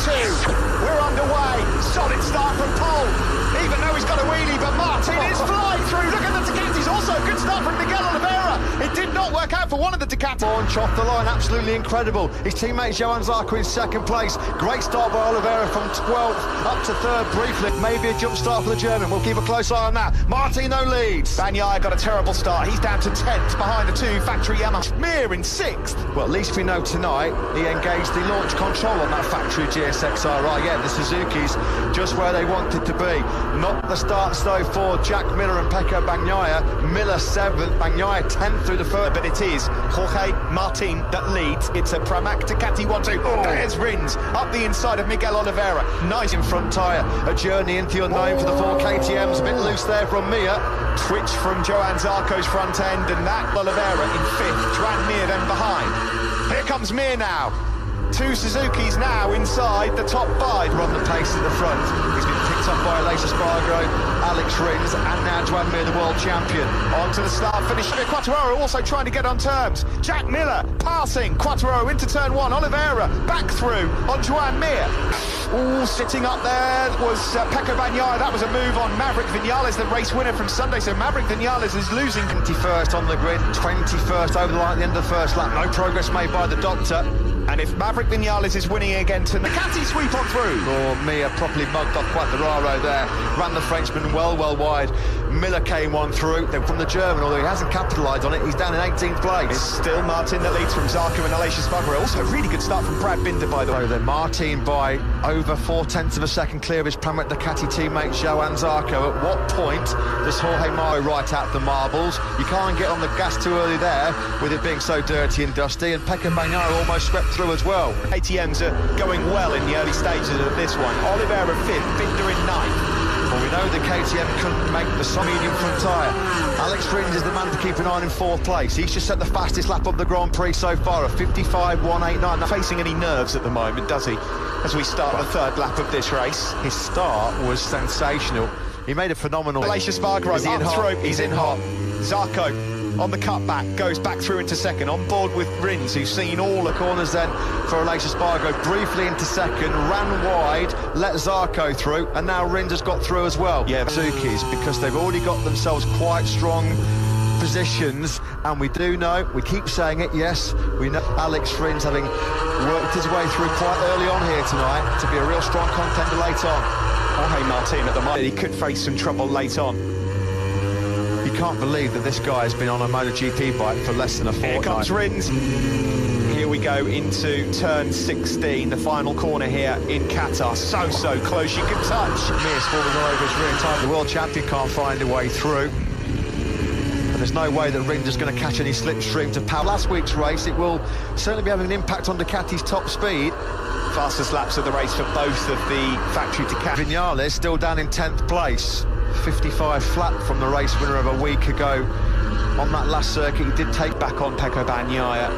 We're underway. Solid start from Pole. Even though he's got a wheelie, but Martin is flying through. Look at the Ducatis. Also a good start from Miguel Oliveira. It did not work out for one of the Ducatis. Launch off the line, absolutely incredible. His teammate Johan Zarco in second place. Great start by Oliveira from 12th up to 3rd briefly. Maybe a jump start for the German. We'll keep a close eye on that. Martino leads. Bagnaia got a terrible start. He's down to 10th behind the two factory Yamaha. Mir in 6th. Well, at least we know tonight he engaged the launch control on that factory GSX-RI. Yeah, the Suzuki's just where they wanted to be. Not the starts though for Jack Miller and Pecco Bagnaia. Miller 7th, Bagnaia 10th through the 3rd. But it is Jorge Martin that leads. It's a Pramac Ducati 1-2. Oh, there's Rins up the inside of Miguel Oliveira. Nice in front tyre. A journey into the unknown for the 4 KTMs. A bit loose there from Mir. Twitch from Johan Zarco's front end, and that Oliveira in 5th. Joan Mir then behind. Here comes Mir now. 2 Suzukis now inside the top 5. Run the pace at the front. He's been picked up by Aleix Espargaro, Alex Rins, and now Joan Mir, the world champion. On to the start finish. Quartararo also trying to get on terms. Jack Miller passing. Quartararo into turn 1. Oliveira back through on Joan Mir. All sitting up there was Pecco Bagnaia. That was a move on Maverick Vinales, the race winner from Sunday. So Maverick Vinales is losing. 21st on the grid, 21st over the line at the end of the first lap. No progress made by the doctor. And if Maverick Vinales is winning again tonight, Ducati sweep on through. Oh, Mir properly mugged off Quartararo there. Ran the Frenchman well wide. Miller came on through. Then from the German, although he hasn't capitalised on it, he's down in 18th place. It's still Martin that leads from Zarco and Aleix Espargaro. Also a really good start from Brad Binder, by the way. So then Martin by over 0.4 of a second clear of his Pramac Ducati teammate Johan Zarco. At what point does Jorge Mario right out the marbles? You can't get on the gas too early there with it being so dirty and dusty, and Pecco Bagnaia almost swept through as well. ATMs are going well in the early stages of this one. Oliveira 5th, Binder in 9th. Well, we know the KTM couldn't make the medium front tyre. Alex Rins is the man to keep an eye on in 4th place. He's just set the fastest lap of the Grand Prix so far, a 55.189. Not facing any nerves at the moment, does he? As we start the 3rd lap of this race. His start was sensational. He made a phenomenal... Aleix Espargaro up through. He's in hot. Zarco on the cutback, goes back through into 2nd, on board with Rins, who's seen all the corners then for Aleix Espargaro, briefly into 2nd, ran wide, let Zarco through, and now Rins has got through as well. Yeah, Suzuki's, because they've already got themselves quite strong positions, and we do know, we keep saying it, yes, we know Alex Rins having worked his way through quite early on here tonight to be a real strong contender late on. Jorge Martin at the moment, he could face some trouble late on. You can't believe that this guy has been on a MotoGP bike for less than a fortnight. Here comes Rins. Here we go into turn 16, the final corner here in Qatar. So close you can touch. Mir's falling all over his rear tyre. The world champion can't find a way through. And there's no way that Rins is going to catch any slipstream to power. Last week's race, it will certainly be having an impact on Ducati's top speed. Fastest laps of the race for both of the factory Ducati. Vinales still down in 10th place. 55 flat from the race winner of a week ago. On that last circuit, he did take back on Pecco Bagnaia.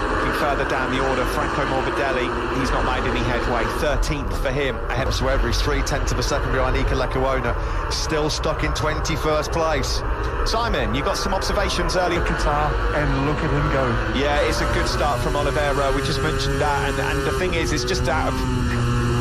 Looking further down the order, Franco Morbidelli, he's not made any headway. 13th for him. Ahead of Suever, he's 0.3 of a second behind Iker Lecuona. Still stuck in 21st place. Simon, you got some observations earlier. Qatar, and look at him go. Yeah, it's a good start from Oliveira. We just mentioned that, and the thing is, it's just out of...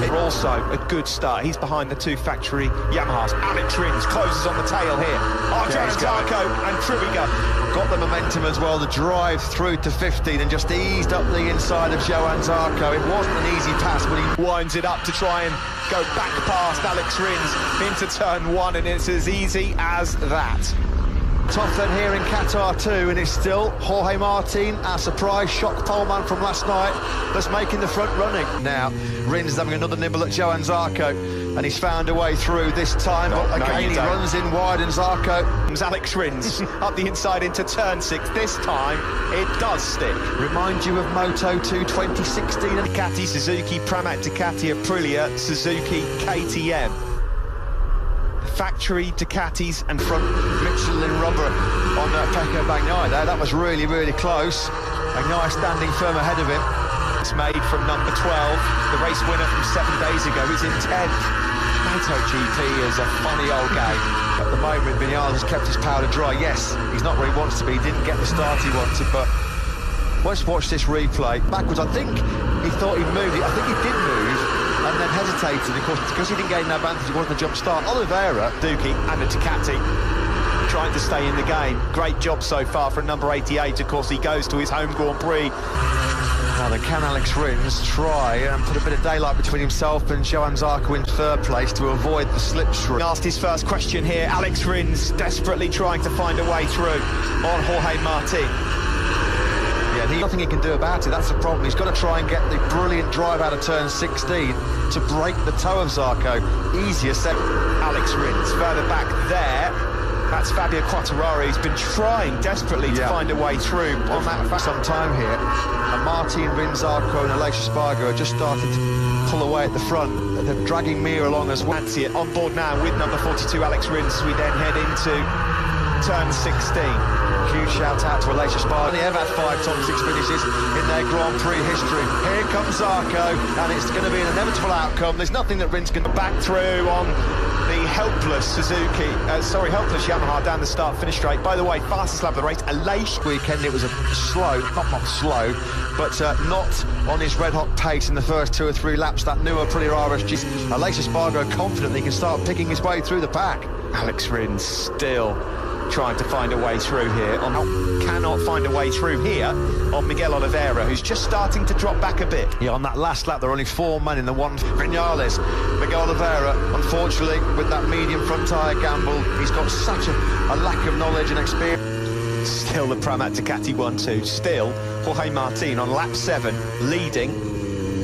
Also a good start. He's behind the 2 factory Yamahas. Alex Rins closes on the tail here. Johan Zarco, and through we go. Got the momentum as well, the drive through to 15 and just eased up the inside of Johan Zarco. It wasn't an easy pass, but he winds it up to try and go back past Alex Rins into turn 1, and it's as easy as that. Tough then here in Qatar too, and it's still Jorge Martin, our surprise shock poleman from last night, that's making the front running. Now, Rins is having another nibble at Johan Zarco, and he's found a way through this time, but again he runs in wide, and Zarco... Alex Rins up the inside into turn 6. This time, it does stick. Remind you of Moto2 2016. Ducati, Suzuki, Pramac Ducati, Aprilia, Suzuki, KTM. Factory Ducatis and front Michelin rubber on Pecco Bagnaia there. That was really close. Bagnaia standing firm ahead of him. It's made from number 12. The race winner from 7 days ago is in 10th. MotoGP is a funny old game. At the moment, Vinales has kept his powder dry. Yes, he's not where he wants to be. He didn't get the start he wanted, but let's watch this replay. Backwards, I think he thought he'd moved it. I think he did move. and then hesitated. Of course, because he didn't gain an advantage, he wanted the jump start. Oliveira, Duki and a Ducati trying to stay in the game. Great job so far for number 88. Of course, he goes to his home Grand Prix. Now then, can Alex Rins try and put a bit of daylight between himself and Johann Zarco in third place to avoid the slipstream? Asked his first question here. Alex Rins desperately trying to find a way through on Jorge Martin. Yeah, nothing he can do about it. That's the problem. He's got to try and get the brilliant drive out of turn 16 to break the toe of Zarco. Easier said. Alex Rins further back there. That's Fabio Quartararo. He's been trying desperately to find a way through on that for some time here. And Martin, Rins, Zarco and Aleix Espargaro are just starting to pull away at the front. They're dragging Mir along as well. Fancy it on board now with number 42 Alex Rins as we then head into turn 16. Huge shout out to Aleix Espargaro. They have had 5 top 6 finishes in their Grand Prix history. Here comes Zarco, and it's going to be an inevitable outcome. There's nothing that Rins can back through on the helpless helpless Yamaha down the start-finish straight. By the way, fastest lap of the race, Aleix. Weekend it was a slow, not slow, but not on his red-hot pace in the first 2 or 3 laps. That newer Aprilia RSG. Aleix Espargaro confident he can start picking his way through the pack. Alex Rins still trying to find a way through here. Cannot find a way through here on Miguel Oliveira, who's just starting to drop back a bit. Yeah, on that last lap, there are only 4 men in the one. Vinales, Miguel Oliveira, unfortunately, with that medium front tyre gamble, he's got such a lack of knowledge and experience. Still the Pramac Ducati 1-2. Still Jorge Martin on lap 7, leading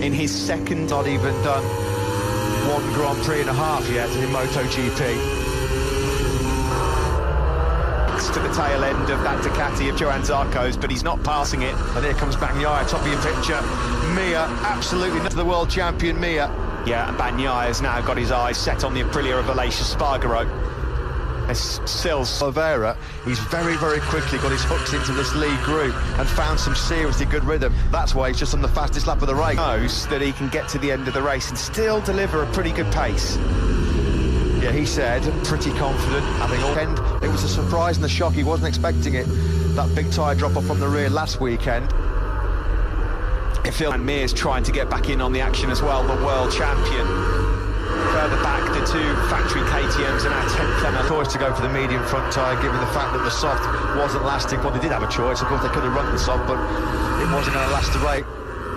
in his second. Not even done 1 Grand Prix and a half yet in MotoGP. To the tail end of that Ducati of Johann Zarco's, but he's not passing it. And here comes Bagnaia, top of your picture. Mir, absolutely not the world champion, Mir. Yeah, and Bagnaia has now got his eyes set on the Aprilia of Aleix Espargaro. Sills. Oliveira, he's very, very quickly got his hooks into this lead group and found some seriously good rhythm. That's why he's just on the fastest lap of the race. Knows that he can get to the end of the race and still deliver a pretty good pace. Yeah, he said, pretty confident, having all end. It was a surprise and a shock, he wasn't expecting it. That big tyre drop-off from the rear last weekend. It feels like Mir's trying to get back in on the action as well, the world champion. Further back, the 2 factory KTMs and our 10th choice to go for the medium front tyre, given the fact that the soft wasn't lasting. Well, they did have a choice, of course they could have run the soft, but it wasn't going to last the race.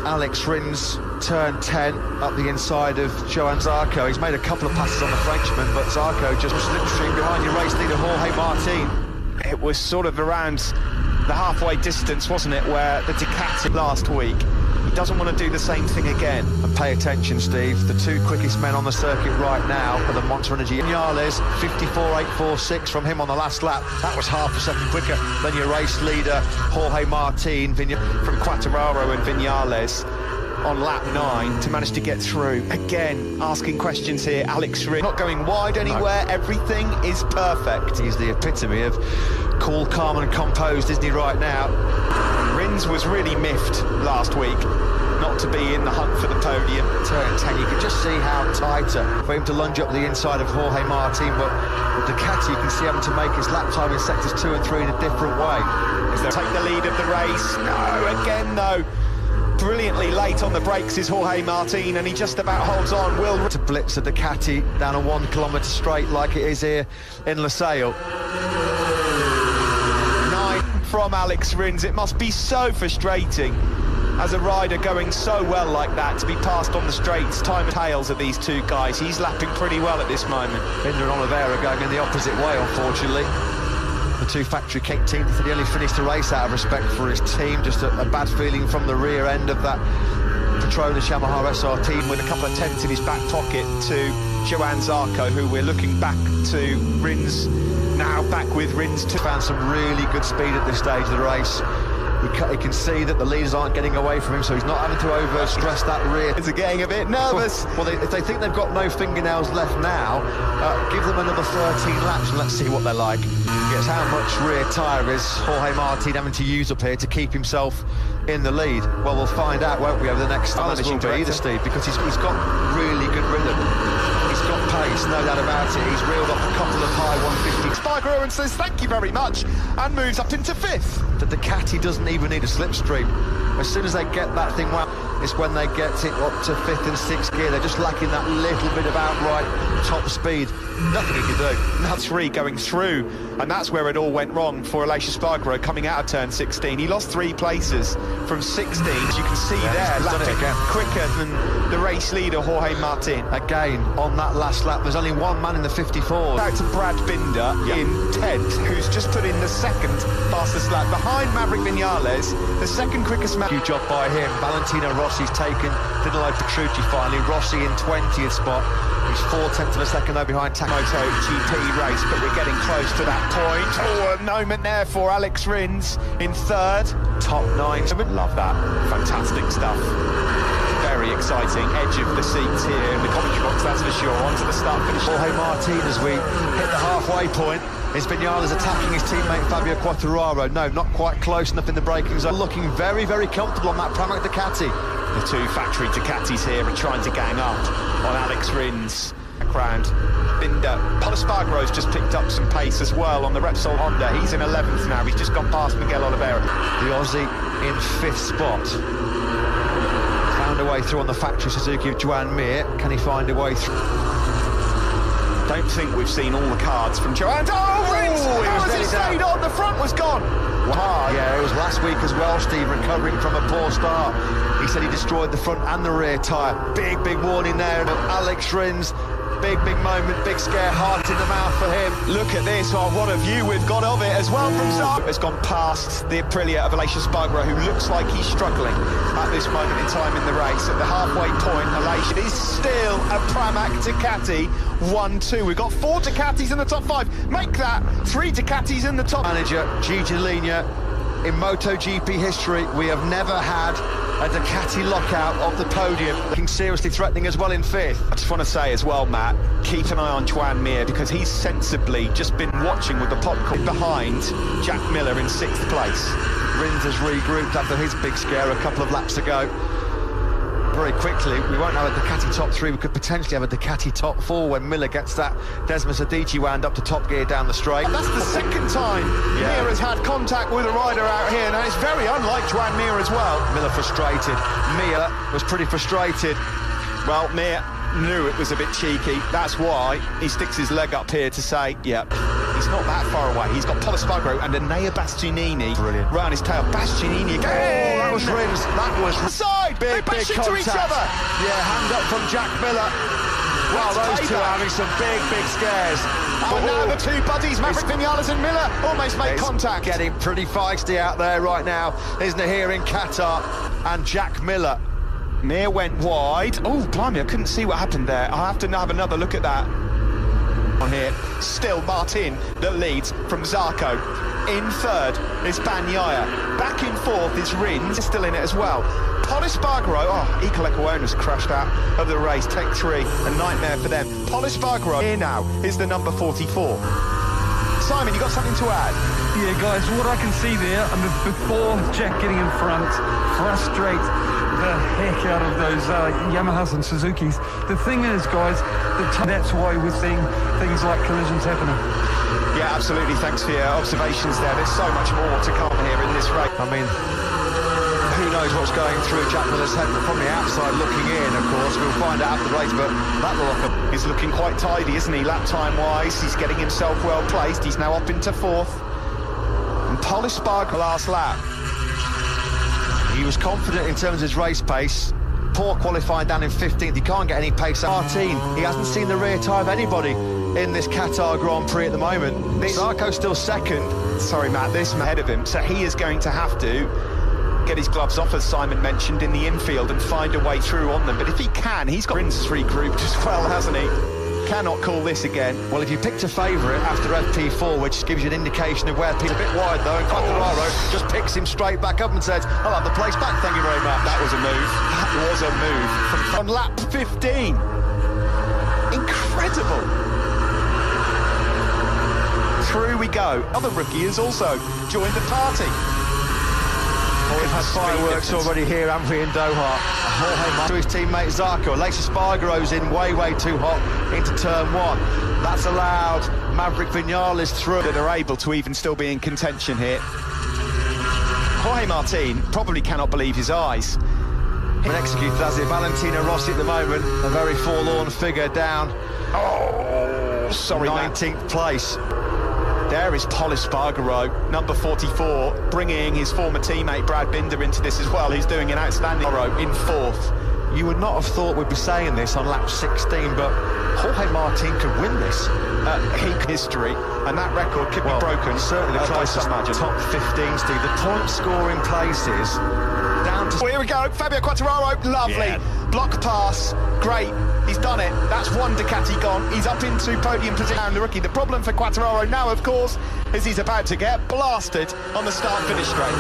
Alex Rins, turn 10, up the inside of Johann Zarco. He's made a couple of passes on the Frenchman, but Zarco just slipstream behind your race leader, Jorge Martin. It was sort of around the halfway distance, wasn't it, where the Ducati last week. He doesn't want to do the same thing again. And pay attention, Steve, the 2 quickest men on the circuit right now are the Monster Energy. Vinales, 54.846 from him on the last lap. That was half a second quicker than your race leader, Jorge Martin. From Quartararo and Vinales on lap 9 to manage to get through. Again, asking questions here. Alex Rins not going wide anywhere. No. Everything is perfect. He's the epitome of cool, calm and composed, isn't he, right now? Rins was really miffed last week not to be in the hunt for the podium. Turn 10, you can just see how tighter for him to lunge up the inside of Jorge Martin, but with Ducati you can see having to make his lap time in sectors 2 and 3 in a different way. Take the lead of the race. No, again though. Brilliantly late on the brakes is Jorge Martin, and he just about holds on. Will to blitz a Ducati down a 1 kilometre straight like it is here in Losail. 9 from Alex Rins. It must be so frustrating as a rider going so well like that to be passed on the straights. Time and tails of these 2 guys. He's lapping pretty well at this moment. Binder and Oliveira going in the opposite way, unfortunately. The 2 factory Cape teams, he only finished the race out of respect for his team. Just a bad feeling from the rear end of that Petronas Yamaha SR team, with a couple of tenths in his back pocket to Johann Zarco, who we're looking back to. Rins now back with Rins. Found some really good speed at this stage of the race. He can see that the leaders aren't getting away from him, so he's not having to over-stress that rear. He's getting a bit nervous. Well, if they think they've got no fingernails left now, give them another 13 laps and let's see what they're like. Guess how much rear tyre is Jorge Martin having to use up here to keep himself in the lead? Well, we'll find out, won't we, over the next managing director, Steve, because he's got really good rhythm. He's got pace, no doubt about it. He's reeled off a couple of high 150s. Espargaro and says thank you very much and moves up into 5th. The Ducati doesn't even need a slipstream. As soon as they get that thing well, It's when they get it up to 5th and 6th gear. They're just lacking that little bit of outright top speed. Nothing he can do. Now 3 going through, and that's where it all went wrong for Aleix Espargaro coming out of turn 16. He lost 3 places from 16. As you can see there, lapping quicker than the race leader, Jorge Martin. Again, on that last lap, there's only one man in the 54. Out to Brad Binder in 10th, who's just put in the 2nd fastest lap behind Maverick Vinales, the 2nd quickest man. Huge job by him. Valentino Rossi's taken Danilo Petrucci finally. Rossi in 20th spot. He's 4/10 of a second though behind MotoGP race, but we're getting close to that point. Oh, a moment there for Alex Rins in 3rd. Top 9. Love that. Fantastic stuff. Very exciting. Edge of the seats here in the commentary box, that's for sure. On to the start finish. Jorge Martin as we hit the halfway point. Is Vinales attacking his teammate Fabio Quartararo? No, not quite close enough in the braking zone. Looking very, very comfortable on that Pramac Ducati. The 2 factory Ducatis here are trying to gang up on Alex Rins. Background, Binder. Pol Espargaro's just picked up some pace as well on the Repsol Honda. He's in 11th now. He's just gone past Miguel Oliveira. The Aussie in 5th spot. Found a way through on the factory Suzuki of Joan Mir. Can he find a way through? Don't think we've seen all the cards from Joan. Oh, Rins! How has he stayed on? The front was gone. Wow. Yeah, it was last week as well, Steve, recovering from a poor start. He said he destroyed the front and the rear tyre. Big, big warning there. Alex Rins, big, big moment, big scare, heart in the mouth for him. Look at this, oh, what a view we've got of it as well from Zarco. Has gone past the Aprilia of Aleix Espargaro, who looks like he's struggling at this moment in time in the race. At the halfway point, Aleix is still a Pramac Ducati 1-2. We've got 4 Ducatis in the top 5. Make that 3 Ducatis in the top. Manager Gigi Linear. In MotoGP history, we have never had a Ducati lockout of the podium. Looking seriously threatening as well in 5th. I just want to say as well, Matt, keep an eye on Joan Mir, because he's sensibly just been watching with the popcorn behind Jack Miller in 6th place. Rins has regrouped after his big scare a couple of laps ago. Very quickly, we won't have a Ducati top 3, we could potentially have a Ducati top 4 when Miller gets that Desmos Adichie wound up to top gear down the straight. And that's the 2nd time Mir has had contact with a rider out here. Now it's very unlike Joan Mir as well. Miller frustrated. Mir was pretty frustrated. Well, Mir knew it was a bit cheeky. That's why he sticks his leg up here to say, yep, he's not that far away. He's got Pol Espargaro and Enea Bastianini round his tail. Bastianini again. Oh, that was Rins. That was side. Big contact to each other. Yeah, hand up from Jack Miller. Wow, those two are having some big, big scares. Oh, now the 2 buddies, Maverick Vinales and Miller, almost made contact. Getting pretty feisty out there right now, isn't it, here in Qatar? And Jack Miller. Mir went wide. Oh, blimey, I couldn't see what happened there. I'll have to have another look at that. On here, still Martin that leads from Zarco. In 3rd is Bagnaia. Back in 4th is Rins, still in it as well. Pol Espargaro, Eco Equona's crashed out of the race. Take 3, a nightmare for them. Pol Espargaro here now is the number 44. Simon, you got something to add? Yeah, guys, what I can see there, before Jack getting in front, frustrate the heck out of those Yamahas and Suzukis. The thing is, guys, that's why we're seeing things like collisions happening. Yeah, absolutely. Thanks for your observations there. There's so much more to come here in this race. I mean, who knows what's going through Jack Miller's head, but from the outside looking in, of course, we'll find out after the race, but that will He's looking quite tidy, isn't he, lap time-wise? He's getting himself well placed. He's now up into 4th. And Pol Espargaro last lap. He was confident in terms of his race pace. Poor qualifying down in 15th. He can't get any pace. Martin, he hasn't seen the rear tyre of anybody in this Qatar Grand Prix at the moment. Zarco's still 2nd. Sorry, Matt, this ahead of him. So he is going to have to get his gloves off, as Simon mentioned, in the infield and find a way through on them. But if he can, he's got Rins regrouped as well, hasn't he? Cannot call this again. Well, if you picked a favourite after FP4, which gives you an indication of where Peter's a bit wide, though, and Quartararo just picks him straight back up and says, I'll have the place back, thank you very much. That was a move. That was a move. On lap 15. Incredible. Through we go. Other rookie has also joined the party. We've had fireworks already here, haven't we, in Doha? To his teammate Zarco. Aleix Espargaro's in way too hot into turn 1. That's allowed Maverick Vinales through. That are able to even still be in contention here. Jorge Martin probably cannot believe his eyes. And executed as it. Valentino Rossi at the moment, a very forlorn figure down. Oh, sorry, 19th place. There is Pol Espargaro, number 44, bringing his former teammate Brad Binder into this as well. He's doing an outstanding in fourth. You would not have thought we'd be saying this on lap 16, but Jorge Martin could win this. Heat history, and that record could be broken. Certainly the closest top 15, Steve. The point scoring places down to... Oh, here we go, Fabio Quartararo, lovely. Yeah. Block pass, great, he's done it. That's one Ducati gone. He's up into podium position, the rookie. The problem for Quartararo now, of course, is he's about to get blasted on the start-finish straight.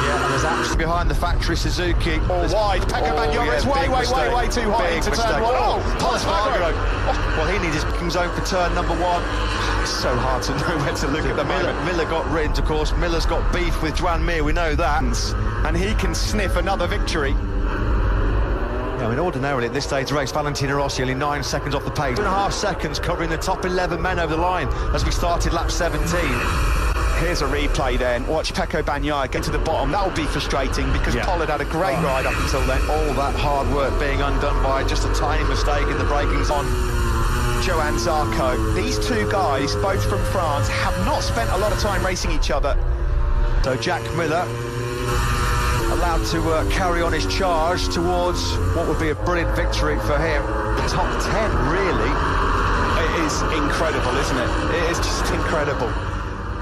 Yeah, and there's actually behind the factory Suzuki. Wide, Pecco Bagnaia is way too high into turn one. Oh, Pol Espargaro. Well, he needs his booking zone for turn number one. It's so hard to know where to look at the moment. Miller got rinsed, of course. Miller's got beef with Joan Mir, we know that. And he can sniff another victory. Yeah, I mean, ordinarily at this stage of the race, Valentino Rossi only 9 seconds off the pace. 2.5 seconds covering the top 11 men over the line as we started lap 17. Here's a replay then. Watch Pecco Bagnaia get to the bottom. That will be frustrating because Pollard had a great ride up until then. All that hard work being undone by just a tiny mistake in the braking on Johann Zarco. These two guys, both from France, have not spent a lot of time racing each other. So Jack Miller allowed to carry on his charge towards what would be a brilliant victory for him. The top 10, really. It is incredible, isn't it? It is just incredible.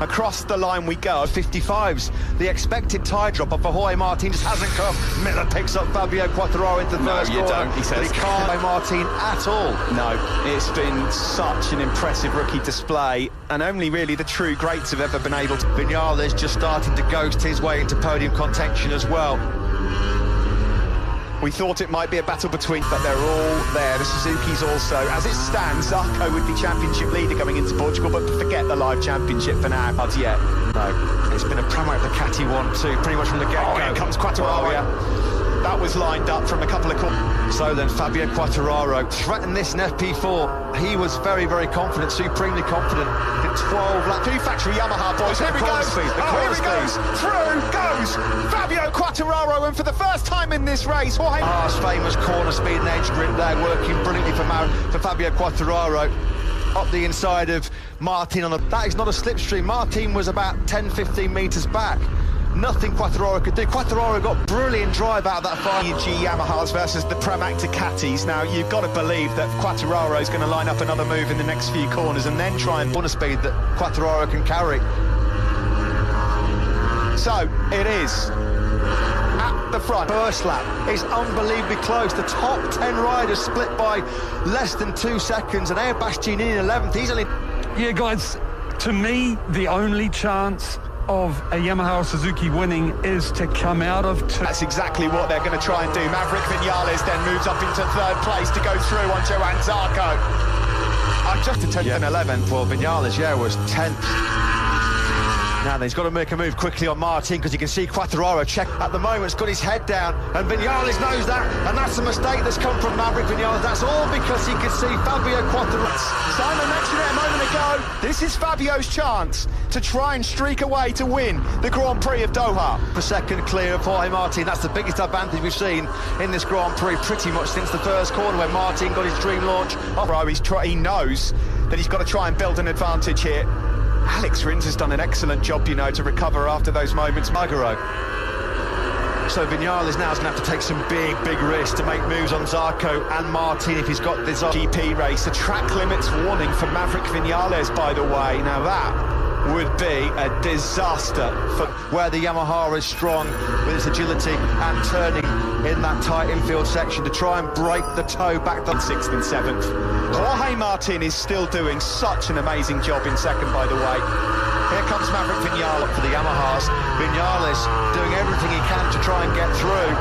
Across the line we go. 55s. The expected tie drop for Jorge Martin just hasn't come. Miller picks up Fabio Quartararo into the first corner. Don't, he says. But he can't Jorge Martin at all. No, it's been such an impressive rookie display, and only really the true greats have ever been able to. Vinales just starting to ghost his way into podium contention as well. We thought it might be a battle between, but they're all there. The Suzuki's also. As it stands, Zarco would be championship leader going into Portugal, but forget the live championship for now. Not yet. No, it's been a Pramac Ducati 1-2 pretty much from the get-go. Here comes Quartararo. Oh, yeah. That was lined up from a couple of corners. So then Fabio Quartararo threatened this in FP4. He was very, very confident, supremely confident. Did 12 laps. Two factory Yamaha boys. Here we go. Here he goes. Through goes Fabio Quartararo, and for the first time in this race, Haas famous corner speed and edge grip there, working brilliantly for Fabio Quartararo. Up the inside of Martin on the... That is not a slipstream. Martin was about 10-15 metres back. Nothing Quartararo could do. Quartararo got brilliant drive out of that far. G Yamahas versus the Pramac Ducatis. Now, you've got to believe that Quartararo is going to line up another move in the next few corners and then try and... corner speed that Quartararo can carry. So, it is at the front. First lap is unbelievably close. The top 10 riders split by less than 2 seconds, and Bastianini in 11th. He's only... Yeah, guys, to me, the only chance of a Yamaha or Suzuki winning is to come out of two. That's exactly what they're going to try and do. Maverick Vinales then moves up into third place to go through on Johann Zarco. Just to 10th and 11th. Well, Vinales, was 10th. Now then, he's got to make a move quickly on Martin because you can see Quartararo check at the moment. He's got his head down, and Vinales knows that, and that's a mistake that's come from Maverick Vinales. That's all because he could see Fabio Quartararo. Simon mentioned it a moment ago. This is Fabio's chance to try and streak away to win the Grand Prix of Doha. For second clear of Jorge Martin. That's the biggest advantage we've seen in this Grand Prix pretty much since the first corner when Martin got his dream launch. He knows that he's got to try and build an advantage here. Alex Rins has done an excellent job, to recover after those moments. Magaro. So Vinales now is going to have to take some big risks to make moves on Zarco and Martin if he's got this GP race. A track limits warning for Maverick Vinales, by the way. Now that would be a disaster for where the Yamaha is strong with its agility and turning in that tight infield section to try and break the toe back to 6th and 7th. Jorge Martin is still doing such an amazing job in second, by the way. Here comes Maverick Vinales for the Yamahas. Vinales doing everything he can to try and get through.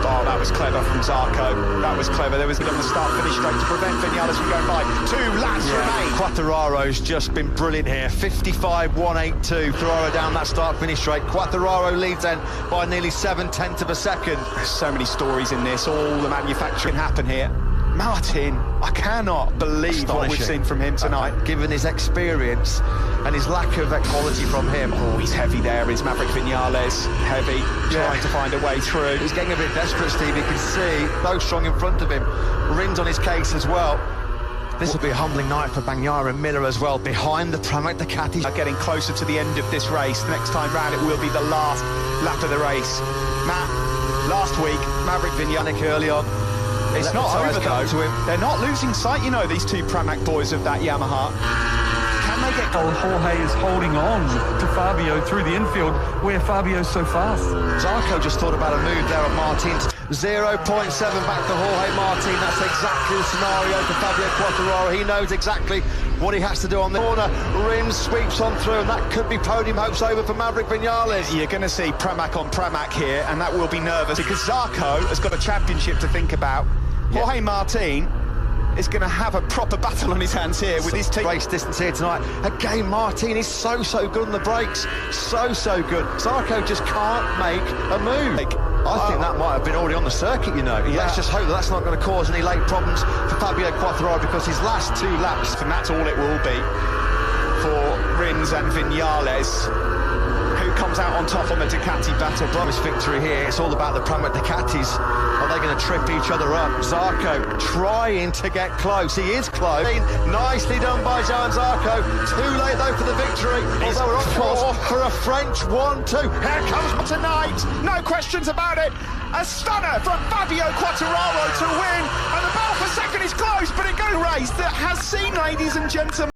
Oh, that was clever from Zarco. That was clever. There was on the start-finish straight to prevent Vinales from going by. 2 laps remain. Quartararo's just been brilliant here. 55.182. Ferraro down that start-finish straight. Quartararo leads then by nearly 0.7 of a second. There's so many stories in this. All the manufacturing happen here. Martin, I cannot believe what we've seen from him tonight. Given his experience and his lack of quality from him. Oh, he's heavy there, is Maverick Vinales. Heavy, trying to find a way through. He's getting a bit desperate, Steve. You can see those strong in front of him. Rins on his case as well. This will be a humbling night for Bagnaia and Miller as well, behind the Pramac Ducati. Getting closer to the end of this race. Next time round, it will be the last lap of the race. Matt, last week, Maverick Vinales early on. It's not over though. They're not losing sight, you know, these two Pramac boys of that Yamaha. Can they get goal? Jorge is holding on to Fabio through the infield, where Fabio's so fast. Zarco just thought about a move there on Martin. 0.7 back to Jorge Martin. That's exactly the scenario for Fabio Quartararo. He knows exactly what he has to do on the corner. Rins sweeps on through, and that could be podium hopes over for Maverick Vinales. You're going to see Pramac on Pramac here, and that will be nervous because Zarco has got a championship to think about. Jorge Martin is going to have a proper battle on his hands here with his team. Race distance here tonight. Again, Martin is so good on the brakes. So good. Zarco just can't make a move. I think that might have been already on the circuit, you know. Let's just hope that's not going to cause any late problems for Fabio Quartararo, because his last 2 laps, and that's all it will be for Rins and Vinales. Who comes out on top on the Ducati battle? This victory here, it's all about the Pramac Ducatis. Are they going to trip each other up? Zarco trying to get close. He is close. Nicely done by Johan Zarco. Too late though for the victory. Although we're on course for a French 1-2. Here comes tonight. No questions about it. A stunner from Fabio Quartararo to win. And the battle for second is close, but it goes race that has seen, ladies and gentlemen.